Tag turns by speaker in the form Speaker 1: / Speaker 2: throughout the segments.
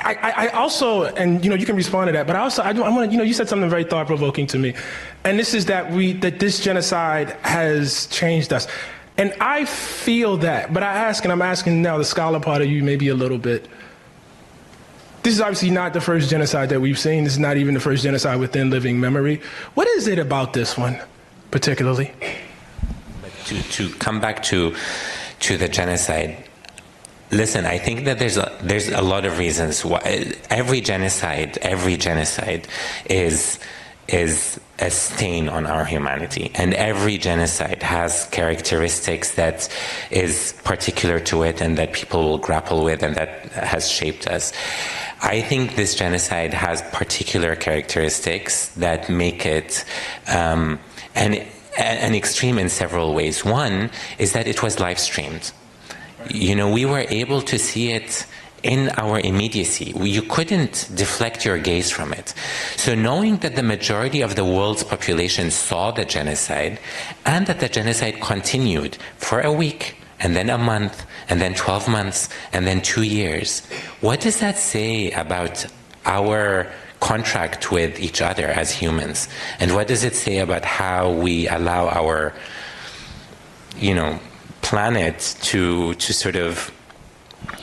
Speaker 1: I also, and you can respond to that, but I want to, you said something very thought-provoking to me, and this is that this genocide has changed us, and I feel that. But I'm asking now the scholar part of you, maybe a little bit. This is obviously not the first genocide that we've seen. This is not even the first genocide within living memory. What is it about this one, particularly?
Speaker 2: To come back to the genocide. Listen, I think that there's a lot of reasons why every genocide is a stain on our humanity, and every genocide has characteristics that is particular to it and that people will grapple with and that has shaped us. I think this genocide has particular characteristics that make it an extreme in several ways. One is that it was live streamed. We were able to see it in our immediacy. You couldn't deflect your gaze from it. So knowing that the majority of the world's population saw the genocide, and that the genocide continued for a week, and then a month, and then 12 months, and then 2 years, what does that say about our contract with each other as humans? And what does it say about how we allow our, planet to sort of,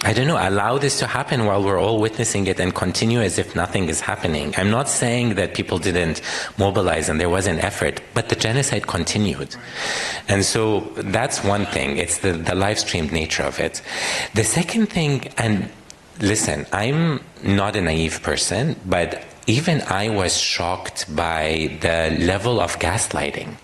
Speaker 2: allow this to happen while we're all witnessing it and continue as if nothing is happening? I'm not saying that people didn't mobilize and there was an effort, but the genocide continued. And so that's one thing. It's the live-streamed nature of it. The second thing, and listen, I'm not a naive person, but even I was shocked by the level of gaslighting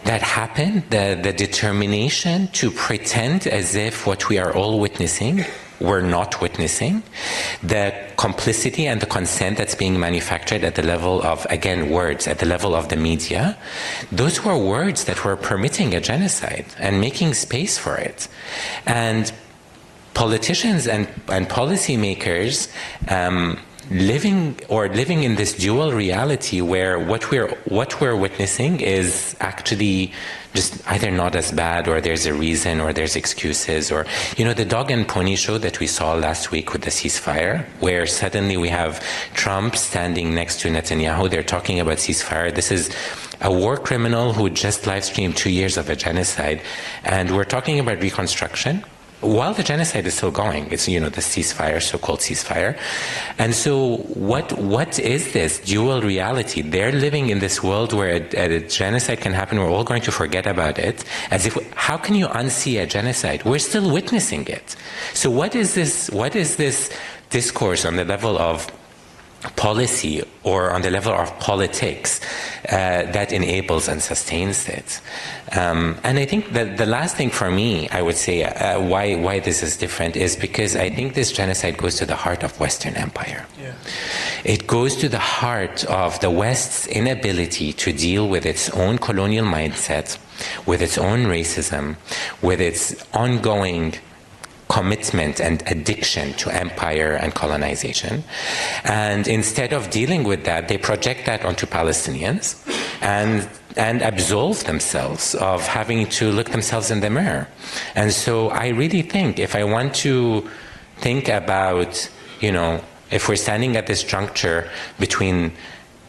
Speaker 2: that happened, the determination to pretend as if what we are all witnessing, we're not witnessing, the complicity and the consent that's being manufactured at the level of, again, words, at the level of the media. Those were words that were permitting a genocide and making space for it. And politicians and policymakers living in this dual reality where what we're witnessing is actually just either not as bad, or there's a reason, or there's excuses, or the dog and pony show that we saw last week with the ceasefire, where suddenly we have Trump standing next to Netanyahu. They're talking about ceasefire. This is a war criminal who just live streamed 2 years of a genocide, and we're talking about reconstruction while the genocide is still going. It's, the ceasefire, so-called ceasefire. And so what is this dual reality? They're living in this world where a genocide can happen. We're all going to forget about it. How can you unsee a genocide? We're still witnessing it. So what is this discourse on the level of policy or on the level of politics that enables and sustains it? And I think that the last thing for me, I would say, why this is different is because I think this genocide goes to the heart of Western empire. Yeah. It goes to the heart of the West's inability to deal with its own colonial mindset, with its own racism, with its ongoing commitment and addiction to empire and colonization. And instead of dealing with that, they project that onto Palestinians and absolve themselves of having to look themselves in the mirror. And so I really think if I want to think about, if we're standing at this juncture between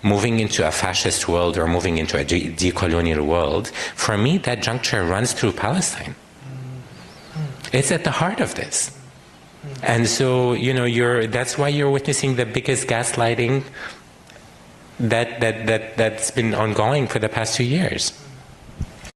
Speaker 2: moving into a fascist world or moving into a decolonial world, for me, that juncture runs through Palestine. It's at the heart of this. And so, that's why you're witnessing the biggest gaslighting that's been ongoing for the past 2 years.